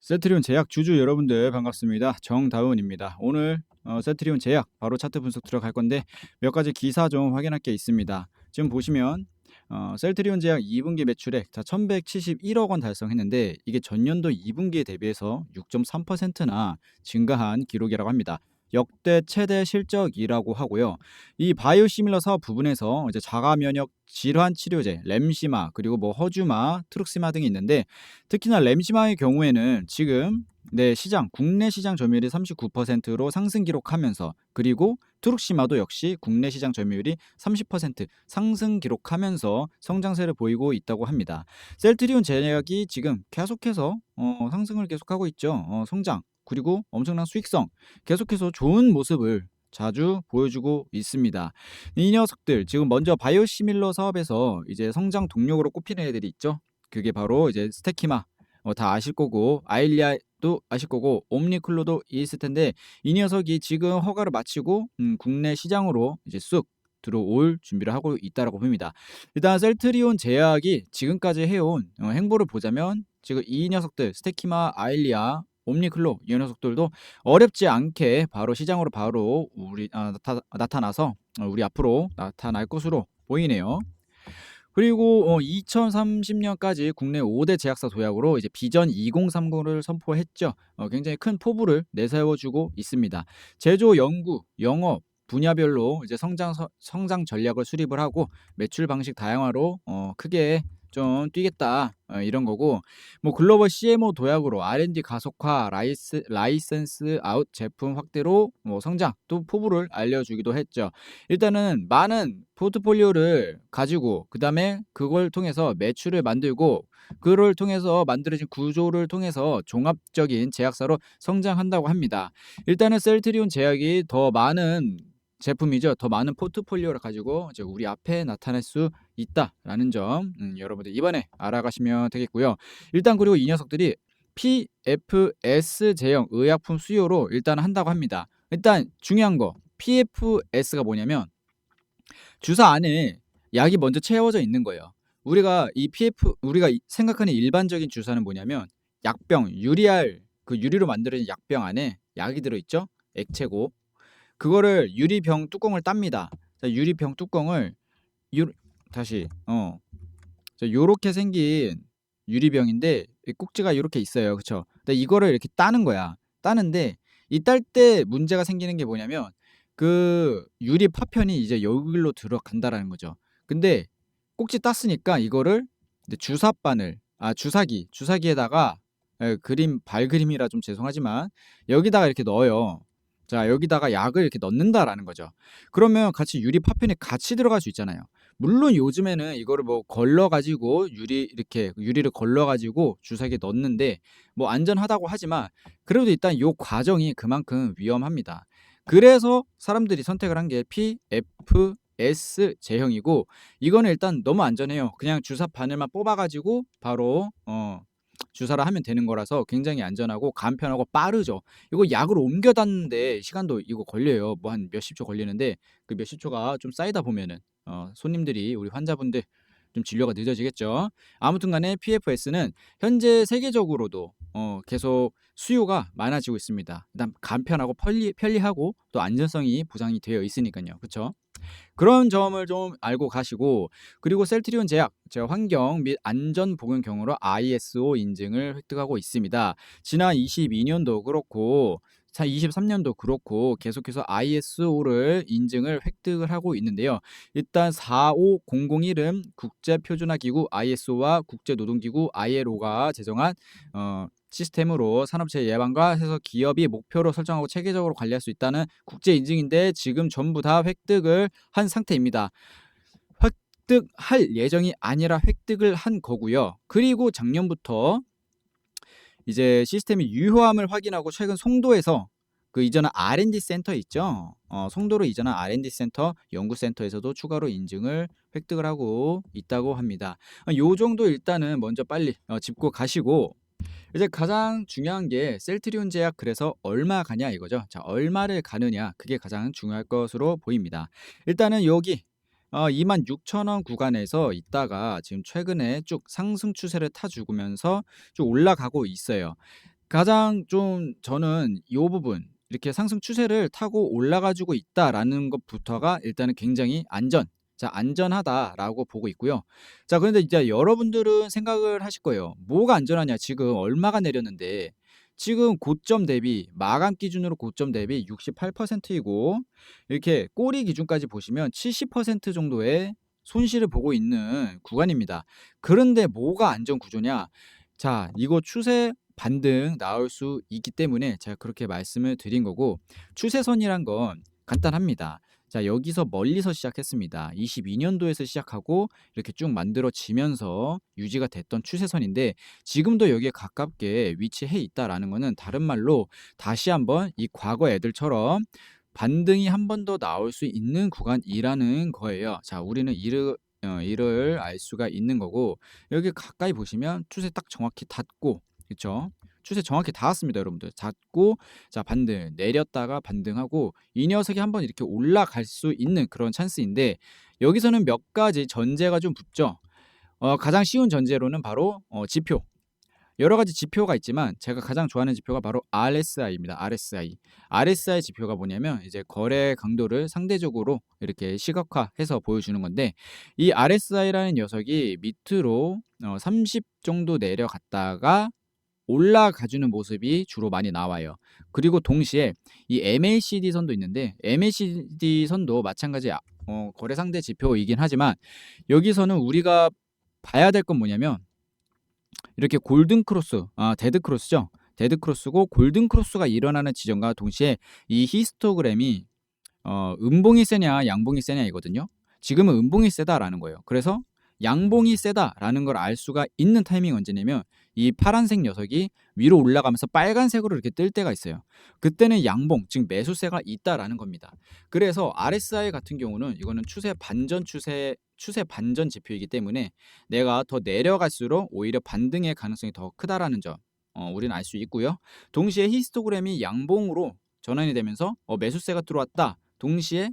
셀트리온 제약 주주 여러분들 반갑습니다. 정다운입니다. 오늘 셀트리온 제약 바로 차트 분석 들어갈 건데 몇 가지 기사 좀 확인할 게 있습니다. 지금 보시면 셀트리온 제약 2분기 매출액 1171억 원 달성했는데 이게 전년도 2분기에 대비해서 6.3%나 증가한 기록이라고 합니다. 역대 최대 실적이라고 하고요. 이 바이오시밀러 사업 부분에서 이제 자가 면역 질환 치료제 램시마 그리고 뭐 허주마, 트룩시마 등이 있는데 특히나 램시마의 경우에는 지금 국내 시장 점유율이 39%로 상승 기록하면서 그리고 트룩시마도 역시 국내 시장 점유율이 30% 상승 기록하면서 성장세를 보이고 있다고 합니다. 셀트리온 제약이 지금 계속해서 상승을 계속하고 있죠. 성장 그리고 엄청난 수익성 계속해서 좋은 모습을 자주 보여주고 있습니다. 이 녀석들 지금 먼저 바이오시밀러 사업에서 이제 성장 동력으로 꼽히는 애들이 있죠. 그게 바로 이제 스테키마 다 아실 거고 아일리아도 아실 거고 옴니클로도 있을 텐데 이 녀석이 지금 허가를 마치고 국내 시장으로 이제 쑥 들어올 준비를 하고 있다라고 봅니다. 일단 셀트리온 제약이 지금까지 해온 행보를 보자면 지금 이 녀석들 스테키마, 아일리아, 옴니클로 이 녀석들도 어렵지 않게 바로 시장으로 바로 나타나서 우리 앞으로 나타날 것으로 보이네요. 그리고 2030년까지 국내 5대 제약사 도약으로 이제 비전 2030을 선포했죠. 굉장히 큰 포부를 내세워주고 있습니다. 제조, 연구, 영업 분야별로 이제 성장 전략을 수립을 하고 매출 방식 다양화로 크게 좀 뛰겠다 이런 거고 뭐 글로벌 CMO 도약으로 R&D 가속화 라이센스 아웃 제품 확대로 뭐 성장 또 포부를 알려주기도 했죠. 일단은 많은 포트폴리오를 가지고 그다음에 그걸 통해서 매출을 만들고 그를 통해서 만들어진 구조를 통해서 종합적인 제약사로 성장한다고 합니다. 일단은 셀트리온 제약이 더 많은 제품이죠. 더 많은 포트폴리오를 가지고 이제 우리 앞에 나타날 수 있다라는 점 여러분들 이번에 알아가시면 되겠고요. 일단 그리고 이 녀석들이 PFS 제형 의약품 수요로 일단 한다고 합니다. 일단 중요한 거 PFS가 뭐냐면 주사 안에 약이 먼저 채워져 있는 거예요. 우리가 생각하는 일반적인 주사는 뭐냐면 약병 유리알 그 유리로 만들어진 약병 안에 약이 들어 있죠. 액체고 그거를 유리병 뚜껑을 땁니다. 자, 유리병 뚜껑을 요 다시 자, 요렇게 생긴 유리병인데 이 꼭지가 요렇게 있어요. 그쵸? 근데 이거를 이렇게 따는 거야. 따는데 이 딸 때 문제가 생기는 게 뭐냐면 그 유리 파편이 이제 여기로 들어간다라는 거죠. 근데 꼭지 땄으니까 이거를 이제 주사기에다가 발그림이라 좀 죄송하지만 여기다가 이렇게 넣어요. 자, 여기다가 약을 이렇게 넣는다라는 거죠. 그러면 같이 유리 파편이 같이 들어갈 수 있잖아요. 물론 요즘에는 이거를 뭐 걸러 가지고 유리를 걸러 가지고 주사기에 넣는데 뭐 안전하다고 하지만 그래도 일단 요 과정이 그만큼 위험합니다. 그래서 사람들이 선택을 한 게 PFS 제형이고 이거는 일단 너무 안전해요. 그냥 주사 바늘만 뽑아 가지고 바로 주사를 하면 되는 거라서 굉장히 안전하고 간편하고 빠르죠. 이거 약을 옮겨 닿는데 시간도 이거 걸려요. 뭐 한 몇십 초 걸리는데 그 몇십 초가 좀 쌓이다 보면은 손님들이 우리 환자분들 좀 진료가 늦어지겠죠. 아무튼 간에 PFS는 현재 세계적으로도 계속 수요가 많아지고 있습니다. 일단 간편하고 편리하고 또 안전성이 보장이 되어 있으니까요. 그쵸? 그런 점을 좀 알고 가시고 그리고 셀트리온 제가 환경 및 안전 보건 경우로 ISO 인증을 획득하고 있습니다. 지난 22년도 그렇고 23년도 그렇고 계속해서 ISO를 인증을 획득을 하고 있는데요. 일단 45001은 국제표준화기구 ISO와 국제노동기구 ILO가 제정한 시스템으로 산업재해 예방과 해서 기업이 목표로 설정하고 체계적으로 관리할 수 있다는 국제 인증인데 지금 전부 다 획득을 한 상태입니다. 획득할 예정이 아니라 획득을 한 거고요. 그리고 작년부터 이제 시스템의 유효함을 확인하고 최근 송도에서 그 이전한 R&D 센터 있죠. 송도로 이전한 R&D 센터 연구센터에서도 추가로 인증을 획득을 하고 있다고 합니다. 요 정도 일단은 먼저 빨리 짚고 가시고 이제 가장 중요한 게 셀트리온 제약 그래서 얼마 가냐 이거죠. 자, 얼마를 가느냐 그게 가장 중요할 것으로 보입니다. 일단은 여기 26,000원 구간에서 있다가 지금 최근에 쭉 상승 추세를 타주면서 쭉 올라가고 있어요. 가장 좀 저는 요 부분 이렇게 상승 추세를 타고 올라가 주고 있다라는 것부터가 일단은 굉장히 안전하다라고 보고 있고요. 자, 그런데 이제 여러분들은 생각을 하실 거예요. 뭐가 안전하냐. 지금 얼마가 내렸는데 지금 고점 대비 마감 기준으로 고점 대비 68% 이고 이렇게 꼬리 기준까지 보시면 70% 정도의 손실을 보고 있는 구간입니다. 그런데 뭐가 안전 구조냐? 자, 이거 추세 반등 나올 수 있기 때문에 제가 그렇게 말씀을 드린 거고, 추세선이란 건 간단합니다. 자, 여기서 멀리서 시작했습니다. 22년도에서 시작하고 이렇게 쭉 만들어지면서 유지가 됐던 추세선인데 지금도 여기에 가깝게 위치해 있다라는 거는 다른 말로 다시 한번 이 과거 애들처럼 반등이 한 번 더 나올 수 있는 구간이라는 거예요. 자, 우리는 이를 알 수가 있는 거고, 여기 가까이 보시면 추세 딱 정확히 닿고, 그쵸? 추세 정확히 닿았습니다, 여러분들. 닿고, 자, 반등, 내렸다가 반등하고, 이 녀석이 한번 이렇게 올라갈 수 있는 그런 찬스인데, 여기서는 몇 가지 전제가 좀 붙죠. 가장 쉬운 전제로는 바로 지표. 여러 가지 지표가 있지만 제가 가장 좋아하는 지표가 바로 RSI입니다. RSI. RSI 지표가 뭐냐면 이제 거래 강도를 상대적으로 이렇게 시각화해서 보여주는 건데, 이 RSI라는 녀석이 밑으로 30 정도 내려갔다가 올라가 주는 모습이 주로 많이 나와요. 그리고 동시에 이 MACD 선도 있는데, MACD 선도 마찬가지 거래 상대 지표이긴 하지만 여기서는 우리가 봐야 될 건 뭐냐면 이렇게 골든 크로스, 데드 크로스죠. 데드 크로스고 골든 크로스가 일어나는 지점과 동시에 이 히스토그램이 음봉이 세냐 양봉이 세냐 이거든요. 지금은 음봉이 세다라는 거예요. 그래서 양봉이 세다라는 걸 알 수가 있는 타이밍이 언제냐면 이 파란색 녀석이 위로 올라가면서 빨간색으로 이렇게 뜰 때가 있어요. 그때는 양봉, 즉 매수세가 있다라는 겁니다. 그래서 RSI 같은 경우는 이거는 추세 반전 지표이기 때문에 내가 더 내려갈수록 오히려 반등의 가능성이 더 크다라는 점 우리는 알 수 있고요. 동시에 히스토그램이 양봉으로 전환이 되면서 매수세가 들어왔다. 동시에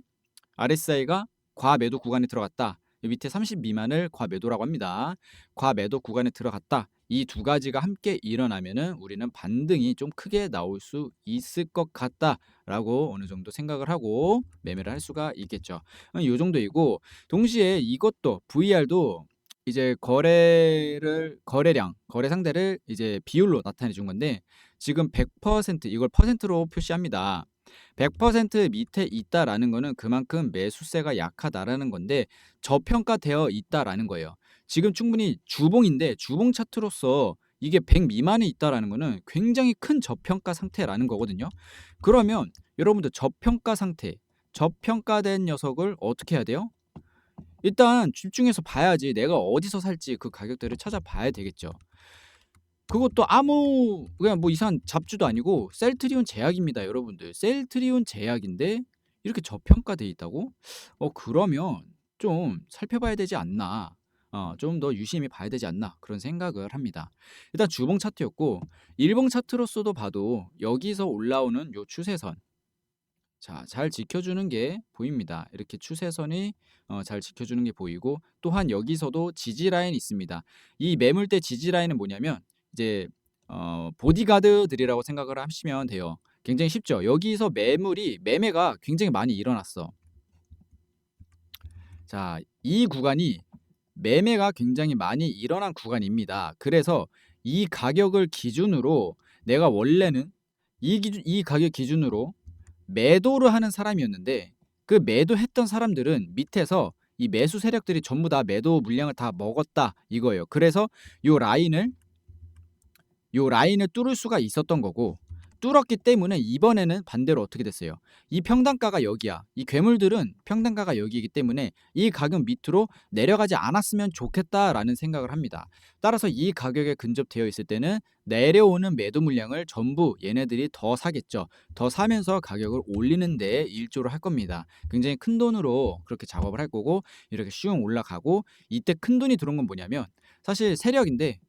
RSI가 과매도 구간에 들어갔다. 이 밑에 30 미만을 과매도라고 합니다. 과매도 구간에 들어갔다. 이 두 가지가 함께 일어나면은 우리는 반등이 좀 크게 나올 수 있을 것 같다라고 어느 정도 생각을 하고 매매를 할 수가 있겠죠. 요 정도이고, 동시에 이것도 VR도 이제 거래량, 거래 상대를 이제 비율로 나타내 준 건데 지금 100% 이걸 퍼센트로 표시합니다. 100% 밑에 있다라는 거는 그만큼 매수세가 약하다라는 건데 저평가되어 있다라는 거예요. 지금 충분히 주봉인데 주봉 차트로서 이게 100 미만에 있다라는 거는 굉장히 큰 저평가 상태라는 거거든요. 그러면 여러분들 저평가 상태, 저평가된 녀석을 어떻게 해야 돼요? 일단 집중해서 봐야지. 내가 어디서 살지 그 가격대를 찾아봐야 되겠죠. 그것도 그냥 뭐 이상한 잡주도 아니고 셀트리온 제약입니다, 여러분들. 셀트리온 제약인데 이렇게 저평가돼 있다고? 그러면 좀 살펴봐야 되지 않나. 좀 더 유심히 봐야 되지 않나 그런 생각을 합니다. 일단 주봉 차트였고, 일봉 차트로서도 봐도 여기서 올라오는 요 추세선, 자, 잘 지켜주는 게 보입니다. 이렇게 추세선이 잘 지켜주는 게 보이고, 또한 여기서도 지지 라인이 있습니다. 이 매물대 지지 라인은 뭐냐면 이제 보디가드들이라고 생각을 하시면 돼요. 굉장히 쉽죠. 여기서 매매가 굉장히 많이 일어났어. 자, 이 구간이 매매가 굉장히 많이 일어난 구간입니다. 그래서 이 가격을 기준으로 내가 원래는 이 가격 기준으로 매도를 하는 사람이었는데, 그 매도했던 사람들은 밑에서 이 매수 세력들이 전부 다 매도 물량을 다 먹었다 이거예요. 그래서 요 라인을 뚫을 수가 있었던 거고, 뚫었기 때문에 이번에는 반대로 어떻게 됐어요? 이 평단가가 여기야. 이 괴물들은 평단가가 여기이기 때문에 이 가격 밑으로 내려가지 않았으면 좋겠다라는 생각을 합니다. 따라서 이 가격에 근접되어 있을 때는 내려오는 매도 물량을 전부 얘네들이 더 사겠죠. 더 사면서 가격을 올리는 데 일조를 할 겁니다. 굉장히 큰 돈으로 그렇게 작업을 할 거고, 이렇게 슝 올라가고, 이때 큰 돈이 들어온 건 뭐냐면 사실 세력인데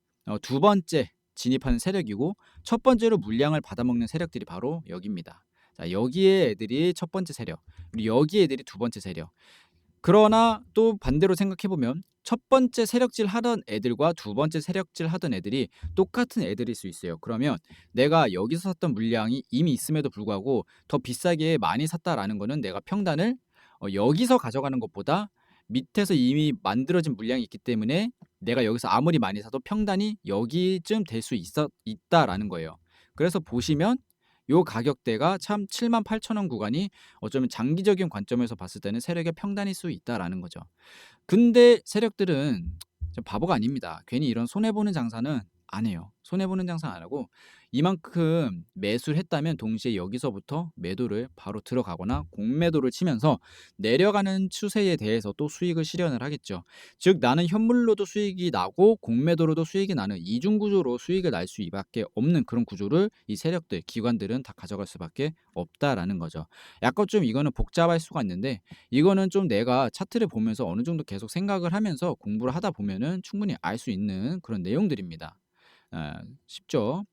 두 번째 진입하는 세력이고, 첫 번째로 물량을 받아먹는 세력들이 바로 여기입니다. 자, 여기에 애들이 첫 번째 세력, 그리고 여기 애들이 두 번째 세력. 그러나 또 반대로 생각해 보면 첫 번째 세력질 하던 애들과 두 번째 세력질 하던 애들이 똑같은 애들일 수 있어요. 그러면 내가 여기서 샀던 물량이 이미 있음에도 불구하고 더 비싸게 많이 샀다라는 거는 내가 평단을 여기서 가져가는 것보다 밑에서 이미 만들어진 물량이 있기 때문에 내가 여기서 아무리 많이 사도 평단이 여기쯤 될 수 있다라는 거예요. 그래서 보시면 요 가격대가 참 78,000원 구간이 어쩌면 장기적인 관점에서 봤을 때는 세력의 평단일 수 있다라는 거죠. 근데 세력들은 좀 바보가 아닙니다. 괜히 이런 손해 보는 장사는 안 해요. 손해 보는 장사 안 하고 이만큼 매수를 했다면 동시에 여기서부터 매도를 바로 들어가거나 공매도를 치면서 내려가는 추세에 대해서 또 수익을 실현을 하겠죠. 즉 나는 현물로도 수익이 나고 공매도로도 수익이 나는 이중 구조로 수익을 날 수밖에 없는 그런 구조를 이 세력들, 기관들은 다 가져갈 수밖에 없다라는 거죠. 약간 좀 이거는 복잡할 수가 있는데 이거는 좀 내가 차트를 보면서 어느 정도 계속 생각을 하면서 공부를 하다 보면은 충분히 알 수 있는 그런 내용들입니다. 쉽죠?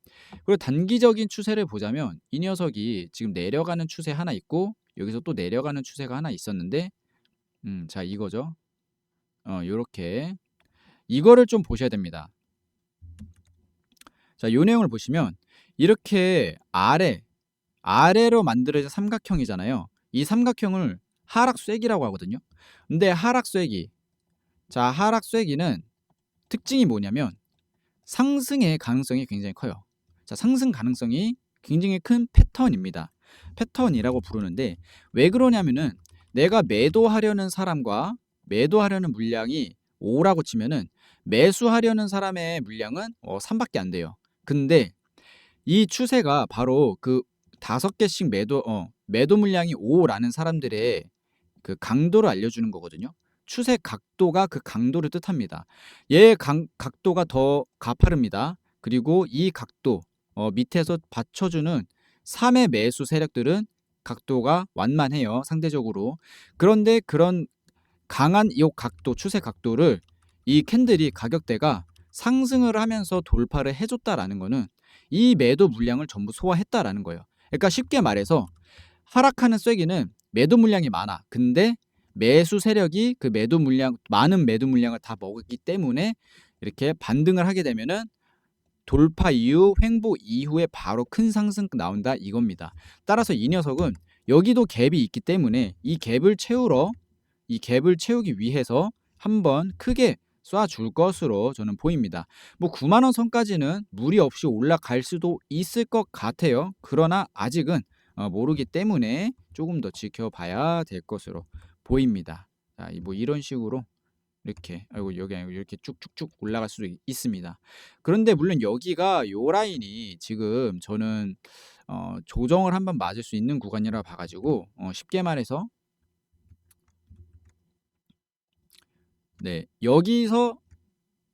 그리고 단기적인 추세를 보자면 이 녀석이 지금 내려가는 추세 하나 있고 여기서 또 내려가는 추세가 하나 있었는데 자 이거죠. 요렇게 이거를 좀 보셔야 됩니다. 자, 요 내용을 보시면 이렇게 아래로 만들어진 삼각형이잖아요. 이 삼각형을 하락쇠기라고 하거든요. 근데 하락쇠기는 특징이 뭐냐면 상승의 가능성이 굉장히 커요. 자, 상승 가능성이 굉장히 큰 패턴입니다. 패턴이라고 부르는데 왜 그러냐면은 내가 매도하려는 사람과 매도하려는 물량이 5라고 치면은 매수하려는 사람의 물량은 3밖에 안 돼요. 근데 이 추세가 바로 그 5개씩 매도 물량이 5라는 사람들의 그 강도를 알려주는 거거든요. 추세 각도가 그 강도를 뜻합니다. 얘의 각도가 더 가파릅니다. 그리고 이 각도 밑에서 받쳐주는 3의 매수 세력들은 각도가 완만해요. 상대적으로. 그런데 그런 강한 이 각도, 추세 각도를 이 캔들이 가격대가 상승을 하면서 돌파를 해줬다라는 거는 이 매도 물량을 전부 소화했다라는 거예요. 그러니까 쉽게 말해서 하락하는 쐐기는 매도 물량이 많아. 근데 매수 세력이 그 많은 매도 물량을 다 먹었기 때문에 이렇게 반등을 하게 되면은 돌파 이후 횡보 이후에 바로 큰 상승 나온다 이겁니다. 따라서 이 녀석은 여기도 갭이 있기 때문에 이 갭을 채우기 위해서 한번 크게 쏴줄 것으로 저는 보입니다. 뭐 9만 원 선까지는 무리 없이 올라갈 수도 있을 것 같아요. 그러나 아직은 모르기 때문에 조금 더 지켜봐야 될 것으로 보입니다. 자, 뭐 이런 식으로 이렇게 여기 아니고 이렇게 쭉쭉쭉 올라갈 수도 있습니다. 그런데 물론 여기가 요 라인이 지금 저는 조정을 한번 맞을 수 있는 구간이라 봐가지고 쉽게 말해서 네, 여기서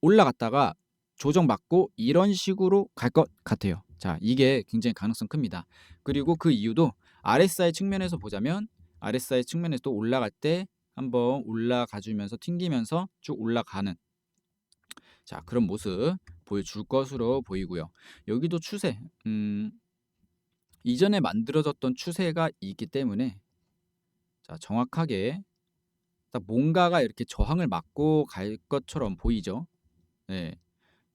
올라갔다가 조정받고 이런 식으로 갈 것 같아요. 자, 이게 굉장히 가능성 큽니다. 그리고 그 이유도 RSI 측면에서 보자면 RSI 측면에서 또 올라갈 때 한번 올라가 주면서 튕기면서 쭉 올라가는 자, 그런 모습 보여줄 것으로 보이고요. 여기도 추세 이전에 만들어졌던 추세가 있기 때문에 자, 정확하게 딱 뭔가가 이렇게 저항을 맞고 갈 것처럼 보이죠. 네.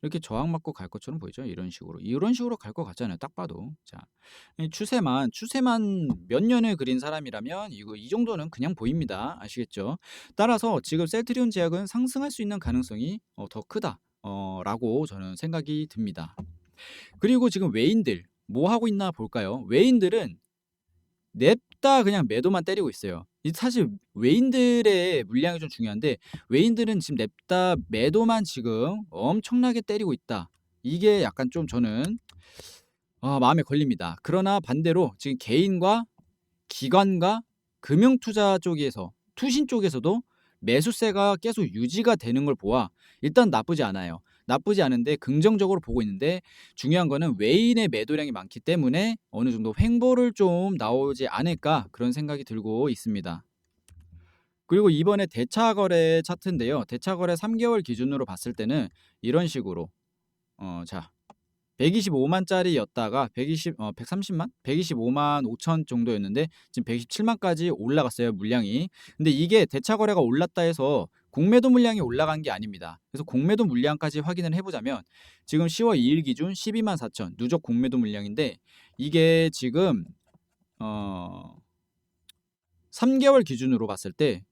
이렇게 저항 맞고 갈 것처럼 보이죠. 이런 식으로 갈 것 같잖아요. 딱 봐도. 자, 이 추세만 몇 년을 그린 사람이라면 이 정도는 그냥 보입니다. 아시겠죠? 따라서 지금 셀트리온 제약은 상승할 수 있는 가능성이 더 크다. 라고 저는 생각이 듭니다. 그리고 지금 외인들 뭐 하고 있나 볼까요? 외인들은 냅다 그냥 매도만 때리고 있어요. 이 사실 외인들의 물량이 좀 중요한데 외인들은 지금 냅다 매도만 지금 엄청나게 때리고 있다. 이게 약간 좀 저는 마음에 걸립니다. 그러나 반대로 지금 개인과 기관과 금융투자 쪽에서 투신 쪽에서도 매수세가 계속 유지가 되는 걸 보아 일단 나쁘지 않아요. 나쁘지 않은데 긍정적으로 보고 있는데 중요한 거는 외인의 매도량이 많기 때문에 어느 정도 횡보를 좀 나오지 않을까 그런 생각이 들고 있습니다. 그리고 이번에 대차거래 차트인데요. 대차거래 3개월 기준으로 봤을 때는 이런 식으로 자 125만짜리였다가 130만? 125만 5천 정도였는데 지금 127만까지 올라갔어요, 물량이. 근데 이게 대차 거래가 올랐다 해서 공매도 물량이 올라간 게 아닙니다. 그래서 공매도 물량까지 확인을 해보자면 지금 10월 2일 기준 124,000 누적 공매도 물량인데 이게 지금 3개월 기준으로 봤을 때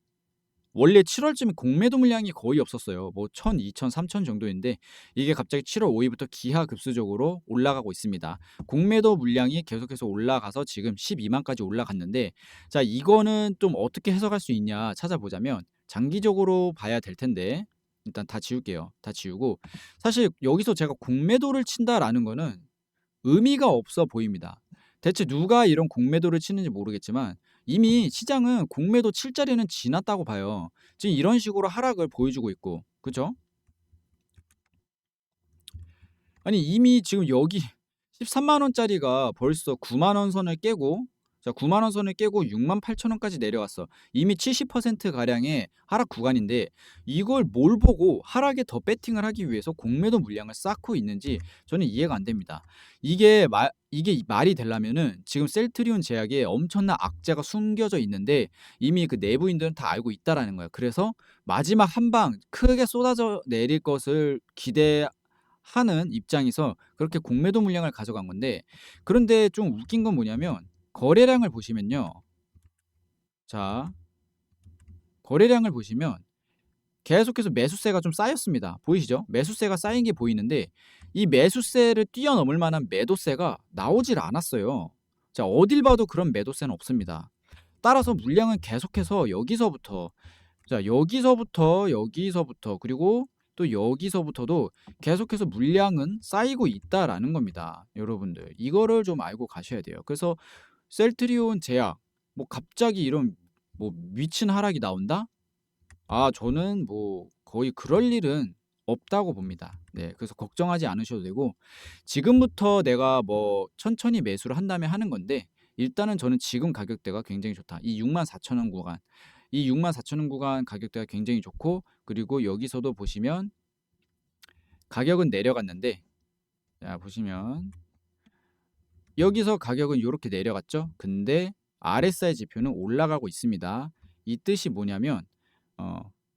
원래 7월쯤에 공매도 물량이 거의 없었어요. 뭐 1,000, 2,000, 3,000 정도인데 이게 갑자기 7월 5일부터 기하급수적으로 올라가고 있습니다. 공매도 물량이 계속해서 올라가서 지금 12만까지 올라갔는데 자 이거는 좀 어떻게 해석할 수 있냐 찾아보자면 장기적으로 봐야 될 텐데 일단 다 지울게요. 다 지우고 사실 여기서 제가 공매도를 친다라는 거는 의미가 없어 보입니다. 대체 누가 이런 공매도를 치는지 모르겠지만 이미 시장은 공매도 칠 자리는 지났다고 봐요. 지금 이런 식으로 하락을 보여주고 있고, 그죠? 아니 이미 지금 여기 13만 원짜리가 벌써 9만 원 선을 깨고 자 9만 원 선을 깨고 6만 8천 원까지 내려왔어. 이미 70% 가량의 하락 구간인데 이걸 뭘 보고 하락에 더 배팅을 하기 위해서 공매도 물량을 쌓고 있는지 저는 이해가 안 됩니다. 이게 말이 되려면은 지금 셀트리온 제약에 엄청난 악재가 숨겨져 있는데 이미 그 내부인들은 다 알고 있다라는 거예요. 그래서 마지막 한 방 크게 쏟아져 내릴 것을 하는 입장에서 그렇게 공매도 물량을 가져간 건데 그런데 좀 웃긴 건 뭐냐면 거래량을 보시면요. 자, 거래량을 보시면 계속해서 매수세가 좀 쌓였습니다. 보이시죠? 매수세가 쌓인 게 보이는데 이 매수세를 뛰어넘을 만한 매도세가 나오질 않았어요. 자, 어딜 봐도 그런 매도세는 없습니다. 따라서 물량은 계속해서 여기서부터 그리고 또 여기서부터도 계속해서 물량은 쌓이고 있다라는 겁니다. 여러분들 이거를 좀 알고 가셔야 돼요. 그래서 셀트리온 제약 뭐 갑자기 이런 뭐 미친 하락이 나온다? 저는 뭐 거의 그럴 일은 없다고 봅니다. 네, 그래서 걱정하지 않으셔도 되고 지금부터 내가 뭐 천천히 매수를 한 다음에 하는 건데 일단은 저는 지금 가격대가 굉장히 좋다. 이 64,000원 구간, 이 64,000원 구간 가격대가 굉장히 좋고 그리고 여기서도 보시면 가격은 내려갔는데 자 보시면 여기서 가격은 이렇게 내려갔죠. 근데 RSI 지표는 올라가고 있습니다. 이 뜻이 뭐냐면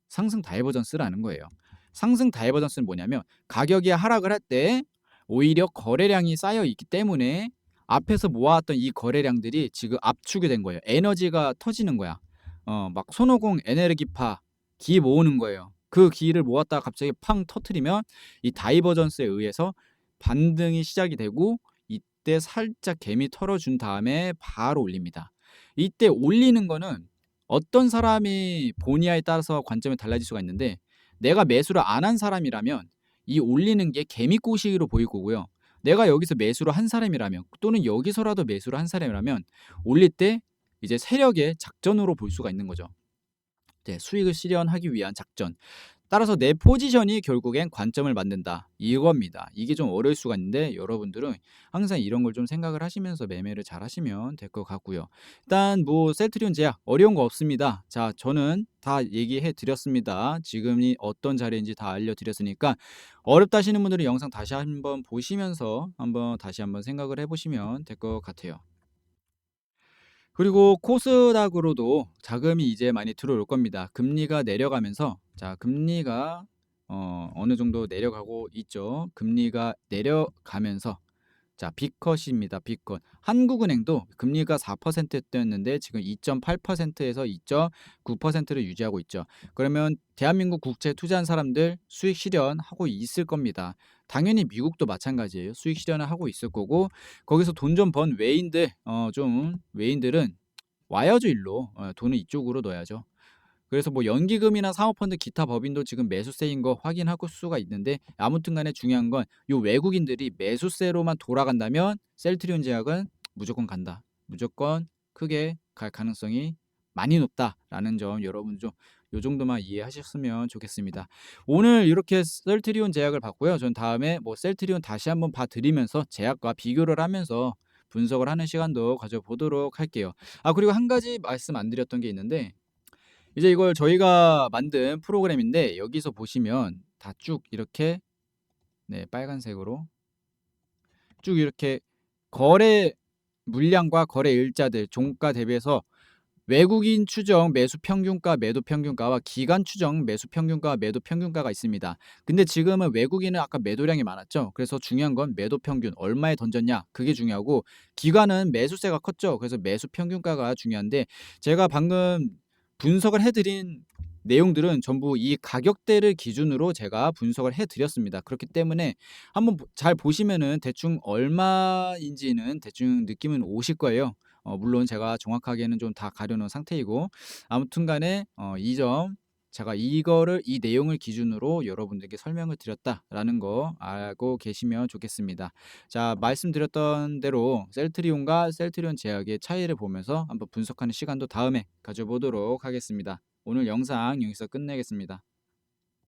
상승 다이버전스라는 거예요. 상승 다이버전스는 뭐냐면 가격이 하락을 할 때 오히려 거래량이 쌓여 있기 때문에 앞에서 모아왔던 이 거래량들이 지금 압축이 된 거예요. 에너지가 터지는 거야. 막 손오공 에너지파 기 모으는 거예요. 그 기를 모았다가 갑자기 팡 터트리면 이 다이버전스에 의해서 반등이 시작이 되고 이때 살짝 개미 털어준 다음에 바로 올립니다. 이때 올리는 거는 어떤 사람이 보냐에 따라서 관점이 달라질 수가 있는데 내가 매수를 안 한 사람이라면 이 올리는 게 개미꼬시기로 보일 거고요. 내가 여기서 매수를 한 사람이라면 또는 여기서라도 매수를 한 사람이라면 올릴 때 이제 세력의 작전으로 볼 수가 있는 거죠. 네, 수익을 실현하기 위한 작전. 따라서 내 포지션이 결국엔 관점을 만든다. 이겁니다. 이게 좀 어려울 수가 있는데 여러분들은 항상 이런 걸 좀 생각을 하시면서 매매를 잘 하시면 될 것 같고요. 일단 뭐 셀트리온 제약 어려운 거 없습니다. 자, 저는 다 얘기해 드렸습니다. 지금이 어떤 자리인지 다 알려드렸으니까 어렵다 하시는 분들은 영상 다시 한번 보시면서 다시 한번 생각을 해보시면 될 것 같아요. 그리고 코스닥으로도 자금이 이제 많이 들어올 겁니다. 금리가 내려가면서 자 금리가 어느 정도 내려가고 있죠. 금리가 내려가면서 자 B컷입니다. B컷. 한국은행도 금리가 4%대였는데 지금 2.8%에서 2.9%를 유지하고 있죠. 그러면 대한민국 국채 투자한 사람들 수익 실현하고 있을 겁니다. 당연히 미국도 마찬가지예요. 수익 실현을 하고 있을 거고 거기서 돈 좀 번 외인들은 와야죠 일로. 돈을 이쪽으로 넣어야죠. 그래서 뭐 연기금이나 사모펀드 기타 법인도 지금 매수세인 거 확인할 수가 있는데 아무튼 간에 중요한 건 요 외국인들이 매수세로만 돌아간다면 셀트리온 제약은 무조건 간다. 무조건 크게 갈 가능성이 많이 높다라는 점 여러분 좀 요 정도만 이해하셨으면 좋겠습니다. 오늘 이렇게 셀트리온 제약을 봤고요. 전 다음에 뭐 셀트리온 다시 한번 봐 드리면서 제약과 비교를 하면서 분석을 하는 시간도 가져보도록 할게요. 그리고 한 가지 말씀 안 드렸던 게 있는데 이제 이걸 저희가 만든 프로그램인데 여기서 보시면 다 쭉 이렇게 네, 빨간색으로 쭉 이렇게 거래 물량과 거래 일자들 종가 대비해서 외국인 추정 매수 평균가, 매도 평균가와 기관 추정 매수 평균가, 매도 평균가가 있습니다. 근데 지금은 외국인은 아까 매도량이 많았죠. 그래서 중요한 건 매도 평균 얼마에 던졌냐 그게 중요하고 기관은 매수세가 컸죠. 그래서 매수 평균가가 중요한데 제가 방금 분석을 해 드린 내용들은 전부 이 가격대를 기준으로 제가 분석을 해 드렸습니다. 그렇기 때문에 한번 잘 보시면은 대충 얼마인지는 대충 느낌은 오실 거예요. 물론 제가 정확하게는 좀 다 가려 놓은 상태이고 아무튼 간에 이 점 제가 이거를 이 내용을 기준으로 여러분들께 설명을 드렸다라는 거 알고 계시면 좋겠습니다. 자, 말씀드렸던 대로 셀트리온과 셀트리온 제약의 차이를 보면서 한번 분석하는 시간도 다음에 가져 보도록 하겠습니다. 오늘 영상 여기서 끝내겠습니다.